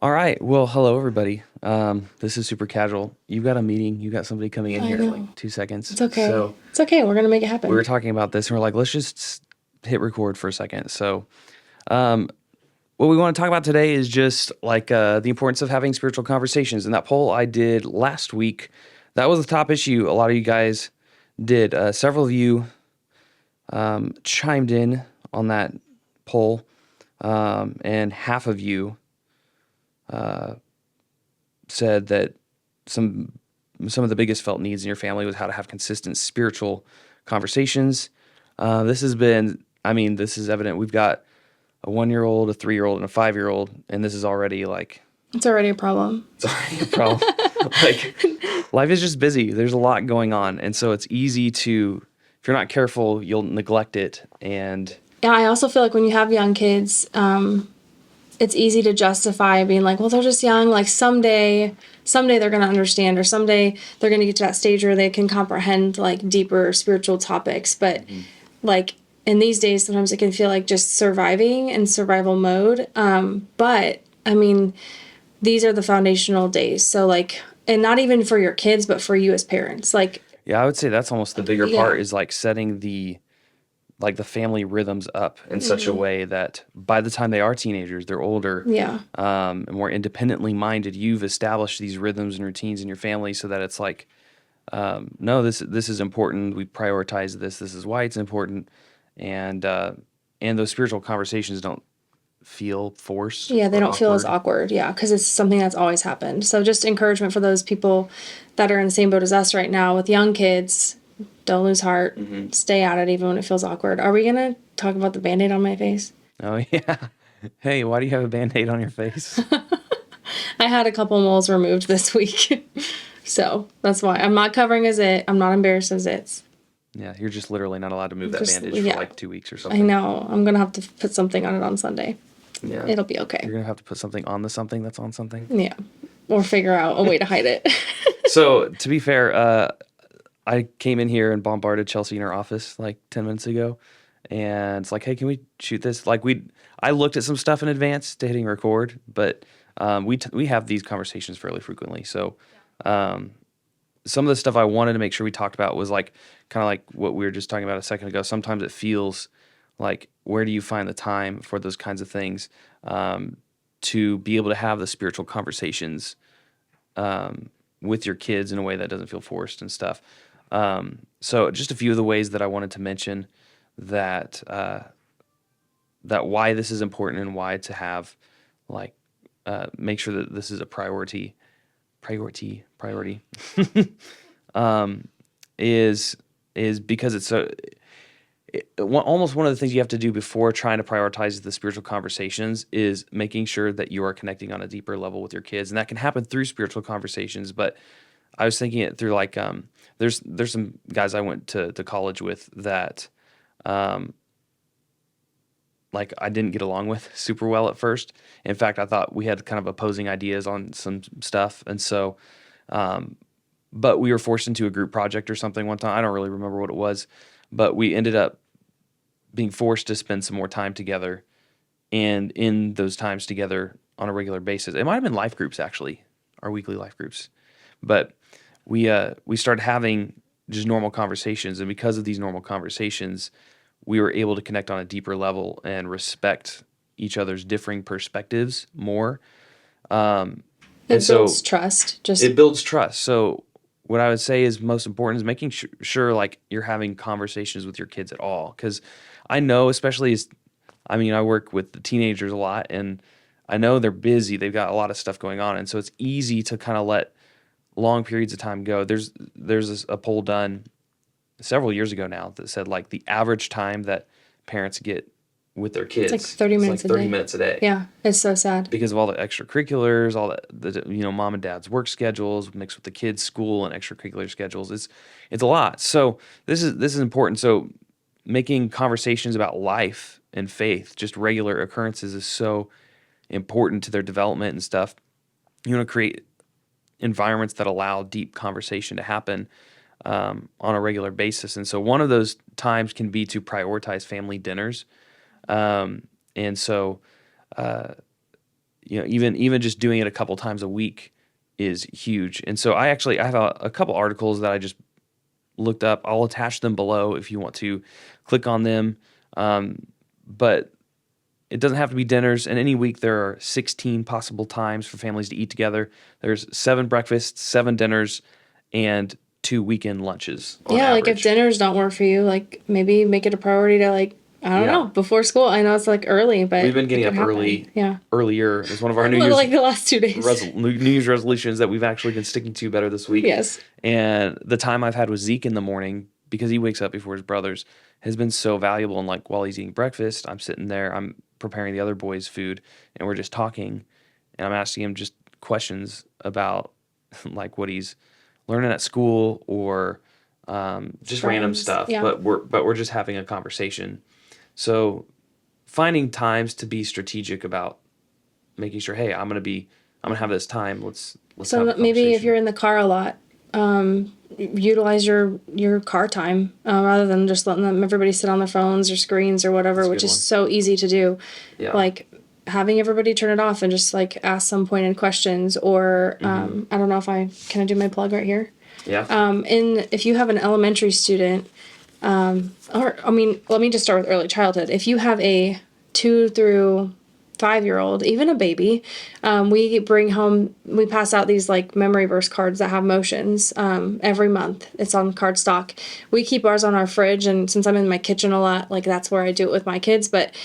All right. Well, hello everybody. This is super casual. You've got a meeting. You got somebody coming in I here in like know. 2 seconds. It's okay. So It's okay. We're gonna make it we were happen. talking about this, and we're like, let's just hit record for a second. So, um, what we want to talk about today is just like the importance of having spiritual conversations. And that poll I did last week, that was the top issue. A lot of you guys did. Several of you chimed in on that poll, and half of you said that some some of the biggest felt needs in your family was how to have consistent spiritual conversations. This has been, I mean, this is evident. We've got a 1 year old, a 3 year old, and a 5 year old, and this is already like It's already a problem. it's already a problem. Like life is just busy. There's a lot going on, and so it's easy to, if you're not careful, you'll neglect it. And Yeah, I also feel like when you have young kids, it's easy to justify being like, well, they're just young. Like someday they're gonna understand, or someday they're gonna get to that stage where they can comprehend like deeper spiritual topics. But like in these days, sometimes it can feel like just surviving and survival mode. But I mean, these are the foundational days. So like, and not even for your kids, but for you as parents. Like, yeah, I would say that's almost the bigger part yeah. is like setting the family rhythms up in such a way that by the time they are teenagers, they're older, Yeah. and more independently minded. You've established these rhythms and routines in your family so that it's like, no, this is important. We prioritize this. This is why it's important, and those spiritual conversations don't feel forced Yeah, they or don't feel as awkward. awkward. Yeah, because it's something that's always happened. So just encouragement for those people that are in the same boat as us right now with young kids. Don't lose heart. Stay at it even when it feels awkward. Are we gonna talk about the band-aid on my face? Oh yeah. Hey, why do you have a band-aid on your face? I had a couple moles removed this week. So that's why. I'm not covering as it. I'm not embarrassed as it's. Yeah, you're just literally not allowed to move that Just bandage for yeah. like 2 weeks or I something. know. I'm gonna have to put something on it on Sunday. Yeah. It'll be okay. You're gonna have to put something on the something that's on something. Yeah. Or figure out a way to hide it. So to be fair, I came in here and bombarded Chelsea in her office like 10 minutes ago, and it's like, hey, can we shoot this? Like I looked at some stuff in advance to hitting record, but we have these conversations fairly frequently. So some of the stuff I wanted to make sure we talked about was like kind of like what we were just talking about a second ago. Sometimes it feels like, where do you find the time for those kinds of things, to be able to have the spiritual conversations with your kids in a way that doesn't feel forced and stuff. So just a few of the ways that I wanted to mention that that why this is important and why to have like make sure that this is a priority is because it's so almost one of the things you have to do before trying to prioritize the spiritual conversations is making sure that you are connecting on a deeper level with your kids, and that can happen through spiritual conversations. But I was thinking it through like there's some guys I went to college with that like I didn't get along with super well at first. In fact, I thought we had kind of opposing ideas on some stuff, and so but we were forced into a group project or something one time. I don't really remember what it was, but we ended up being forced to spend some more time together, and in those times together on a regular basis, it might have been life groups actually, our weekly life groups, but we started having just normal conversations, and because of these normal conversations, we were able to connect on a deeper level and respect each other's differing perspectives more. And It builds so trust. Just it builds trust. So what I would say is most important is making sure like you're having conversations with your kids at all. Because I know, especially as I mean, I work with the teenagers a lot, and I know they're busy. They've got a lot of stuff going on, and so it's easy to kind of let long periods of time go. There's a poll done several years ago now that said like the average time that parents get with their it's like kids 30 is like minutes a 30 day. minutes a day Yeah, it's so sad. because of all the extracurriculars, all the mom and dad's work schedules mixed with the kids' school and extracurricular schedules. It's a lot. So this is important. So making conversations about life and faith, just regular occurrences, is so important to their development and stuff. You want to create environments that allow deep conversation to happen on a regular basis. And so one of those times can be to prioritize family dinners. And so even just doing it a couple times a week is huge. And so I have a couple articles that I just looked up. I'll attach them below if you want to click on them. But it doesn't have to be dinners. And any week there are 16 possible times for families to eat together. There's 7 breakfasts, 7 dinners, and 2 weekend lunches on Yeah, like if average. dinners don't work for you, like maybe make it a priority to like, I don't Yeah. know, before school. I know it's like early, but We've been it getting could up happen. early, Yeah. earlier. It's one of our Like the last 2 days. New Year's resolutions that we've actually been sticking to better this week. Yes. And the time I've had with Zeke in the morning, because he wakes up before his brothers, has been so valuable. And like while he's eating breakfast, I'm sitting there, I'm preparing the other boys' food, and we're just talking, and I'm asking him just questions about like what he's learning at school or just random Friends, stuff. yeah. But we're just having a conversation. So finding times to be strategic about making sure, hey, I'm gonna have this time. Let's have a So maybe if conversation. you're in the car a lot, utilize your car time rather than just letting everybody sit on their phones or screens or whatever, That's a which good is one. so easy to do. Yeah. Like having everybody turn it off and just like ask some pointed questions or I don't know if can I do my plug right here? Yeah. If you have an elementary student, or I mean, let me just start with early childhood. If you have a 2 through 5-year-old, even a baby, we pass out these like memory verse cards that have motions every month. It's on cardstock. We keep ours on our fridge, and since I'm in my kitchen a lot, like that's where I do it with my kids. But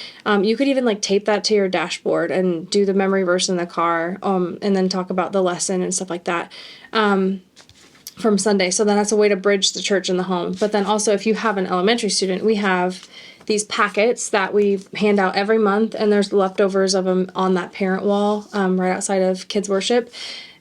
you could even like tape that to your dashboard and do the memory verse in the car, and then talk about the lesson and stuff like that. From Sunday. So then that's a way to bridge the church and the home. But then also if you have an elementary student, we have these packets that we hand out every month, and there's leftovers of them on that parent wall right outside of kids worship.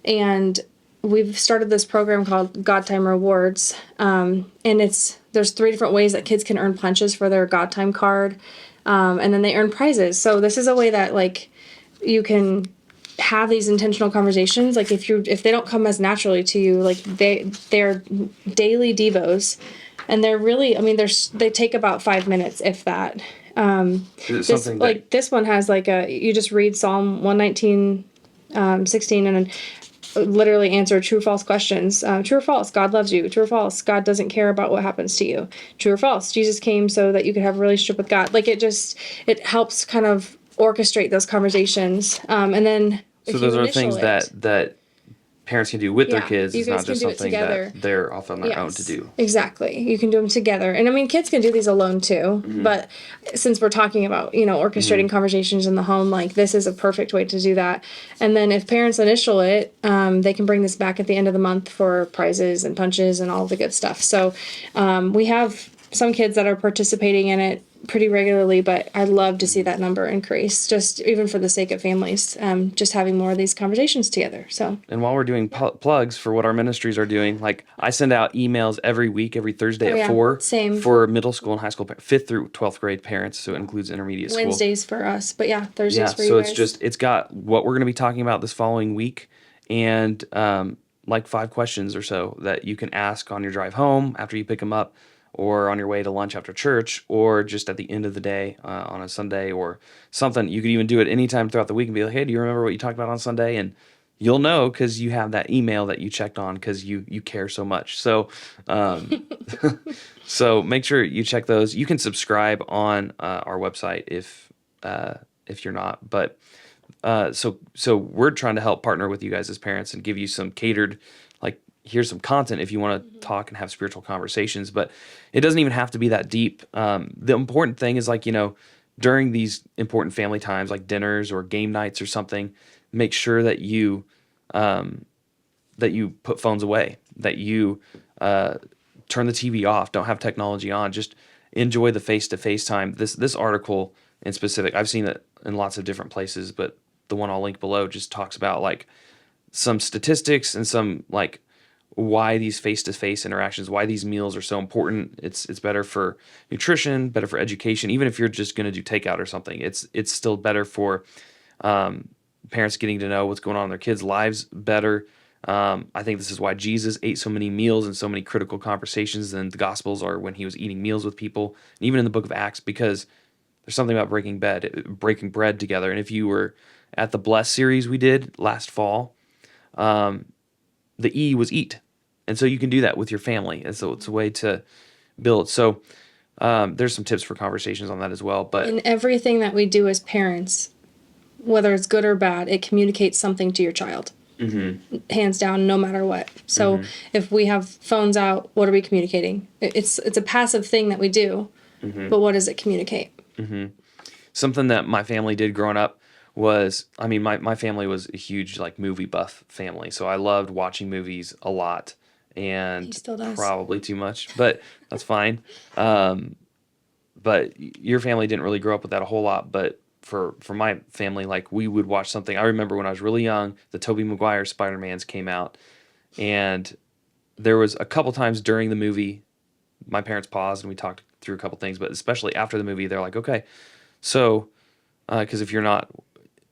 And we've started this program called God Time Rewards. And there's 3 different ways that kids can earn punches for their God Time card. And then they earn prizes. So this is a way that like you can have these intentional conversations. Like if they don't come as naturally to you, like they're daily devos, and they're really, I mean, they take about 5 minutes, if that. Is it something that This one has like you just read Psalm 119, 16, and then literally answer true or false questions. True or false, God loves you. True or false, God doesn't care about what happens to you. True or false, Jesus came so that you could have a relationship with God. Like it helps kind of orchestrate those conversations. And then so if those you are initial things it, that parents can do with their yeah, kids. you It's guys not can just do it something together. that they're off on their own to do. Exactly. You can do them together. And I mean, kids can do these alone too. But since we're talking about, orchestrating conversations in the home, like this is a perfect way to do that. And then if parents initial it, they can bring this back at the end of the month for prizes and punches and all the good stuff. So we have some kids that are participating in it pretty regularly, but I'd love to see that number increase, just even for the sake of families, just having more of these conversations together. So And while we're doing plugs for what our ministries are doing, like I send out emails every week, every Thursday at yeah, 4 same. for middle school and high school, 5th through 12th grade parents. So it includes intermediate school. Wednesdays for us, but yeah, Thursdays Yeah, for so you it's guys. it's got what we're going to be talking about this following week, and like 5 questions or so that you can ask on your drive home after you pick them up, or on your way to lunch after church, or just at the end of the day on a Sunday or something. You could even do it anytime throughout the week and be like, hey, do you remember what you talked about on Sunday? And you'll know because you have that email that you checked on because you care so much. So so make sure you check those. You can subscribe on our website if you're not, but so we're trying to help partner with you guys as parents and give you some catered, like here's some content if you want to talk and have spiritual conversations, but it doesn't even have to be that deep. The important thing is like, during these important family times like dinners or game nights or something, make sure that you put phones away, that you turn the TV off, don't have technology on, just enjoy the face-to-face time. This article in specific, I've seen it in lots of different places, but the one I'll link below just talks about like some statistics and some like why these face-to-face interactions, why these meals are so important. It's better for nutrition, better for education. Even if you're just going to do takeout or something, it's still better for parents getting to know what's going on in their kids' lives better. I think this is why Jesus ate so many meals and so many critical conversations in the Gospels are when he was eating meals with people, and even in the book of Acts, because there's something about breaking bread together. And if you were at the Bless series we did last fall, the E was eat. And so you can do that with your family. And so it's a way to build. So there's some tips for conversations on that as well. But In everything that we do as parents, whether it's good or bad, it communicates something to your child. Hands down, no matter what. So if we have phones out, what are we communicating? It's a passive thing that we do, but what does it communicate? something that my family did growing up was, I mean, my family was a huge like movie buff family. So I loved watching movies a lot He and still does. probably too much, but that's fine. But your family didn't really grow up with that a whole lot. But for my family, like we would watch something. I remember when I was really young, the Tobey Maguire Spider-Mans came out, and there was a couple times during the movie, my parents paused and we talked through a couple things. But especially after the movie, they're like, okay, so because if you're not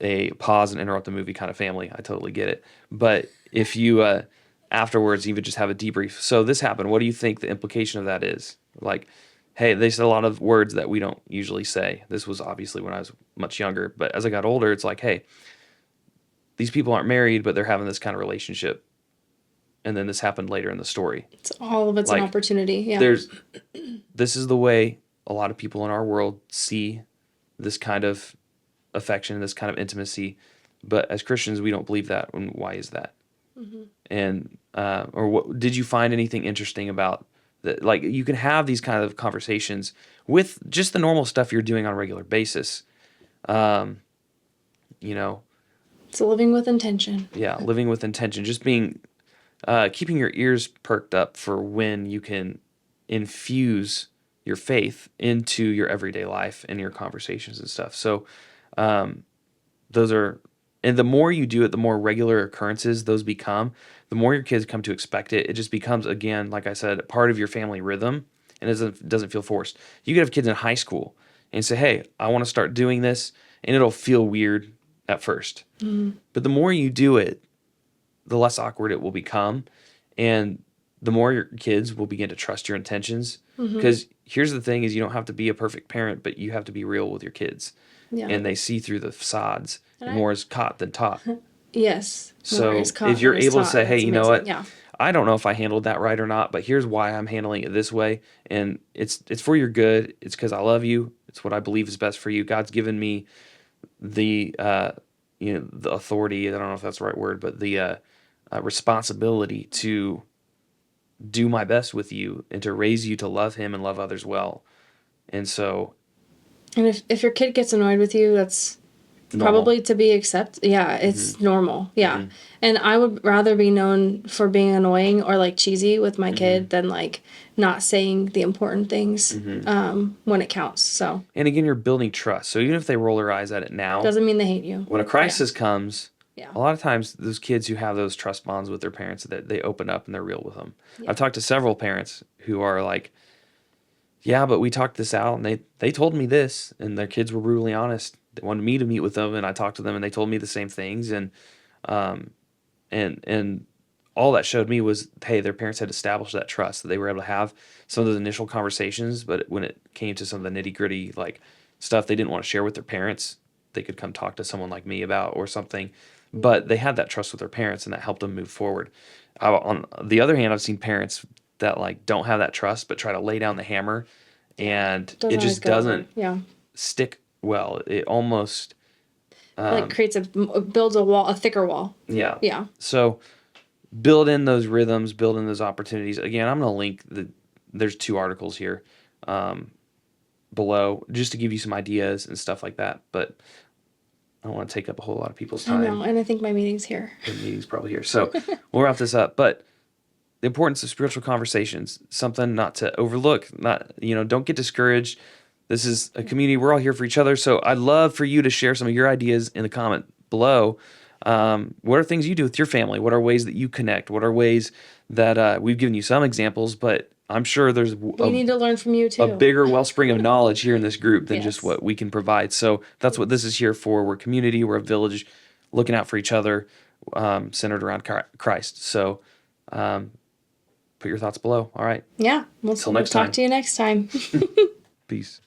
a pause and interrupt the movie kind of family, I totally get it. But if you afterwards even just have a debrief. So this happened. What do you think the implication of that is? Like, hey, they said a lot of words that we don't usually say. This was obviously when I was much younger, but as I got older, it's like, hey, these people aren't married, but they're having this kind of relationship. And then this happened later in the story. It's all of it's an Like, opportunity. Yeah. This is the way a lot of people in our world see this kind of affection, this kind of intimacy. But as Christians, we don't believe that. And why is that? And or what did you find anything interesting about that? Like you can have these kind of conversations with just the normal stuff you're doing on a regular basis. You know, It's living with intention. yeah, living with intention, just being keeping your ears perked up for when you can infuse your faith into your everyday life and your conversations and stuff. So those are, and the more you do it, the more regular occurrences those become, the more your kids come to expect it. It just becomes, again, like I said, part of your family rhythm, and it doesn't feel forced. You could have kids in high school and say, hey, I want to start doing this, and it'll feel weird at first. But the more you do it, the less awkward it will become, and the more your kids will begin to trust your intentions. Because here's the thing: is you don't have to be a perfect parent, but you have to be real with your kids, Yeah. and they see through the facades. And And more is caught than taught. Yes. So More is caught if you're than is able to taught. say, hey, That's you know amazing. what? Yeah. I don't know if I handled that right or not, but here's why I'm handling it this way, and it's for your good. It's because I love you. It's what I believe is best for you. God's given me the the authority. I don't know if that's the right word, but the responsibility to do my best with you and to raise you to love Him and love others well. And so, And if your kid gets annoyed with you, that's normal. probably to be accepted. Yeah, it's normal. Yeah. And I would rather be known for being annoying or like cheesy with my kid than like not saying the important things when it counts. So And again, you're building trust. So even if they roll their eyes at it now, doesn't mean they hate you. when a crisis comes, Yeah. a lot of times those kids who have those trust bonds with their parents, that they open up and they're real with them. Yeah. I've talked to several parents who are like, yeah, but we talked this out and they told me this, and their kids were brutally honest. They wanted me to meet with them, and I talked to them and they told me the same things. And all that showed me was, hey, their parents had established that trust, that they were able to have some of those initial conversations, but when it came to some of the nitty gritty like stuff they didn't want to share with their parents, they could come talk to someone like me about or something. But they had that trust with their parents, and that helped them move forward. On the other hand, I've seen parents that like don't have that trust, but try to lay down the hammer, and Doesn't it always just go over. doesn't Yeah. stick well. It almost, Like creates builds a wall, a thicker wall. yeah. Yeah. So build in those rhythms, build in those opportunities. Again, I'm going to link there's 2 articles here below just to give you some ideas and stuff like that. But I don't want to take up a whole lot of people's I time. know, and I think my meeting's here. The meeting's probably here. So we'll wrap this up. But the importance of spiritual conversations, something not to overlook. Not, don't get discouraged. This is a community. We're all here for each other. So I'd love for you to share some of your ideas in the comment below. What are things you do with your family? What are ways that you connect? What are ways that we've given you some examples, but I'm sure there's We need to learn from you too. a bigger wellspring of knowledge here in this group than just Yes. what we can provide. So that's what this is here for. We're a community. We're a village looking out for each other, centered around Christ. So put your thoughts below. All right. Yeah. We'll Till next talk time. to you next time. Peace.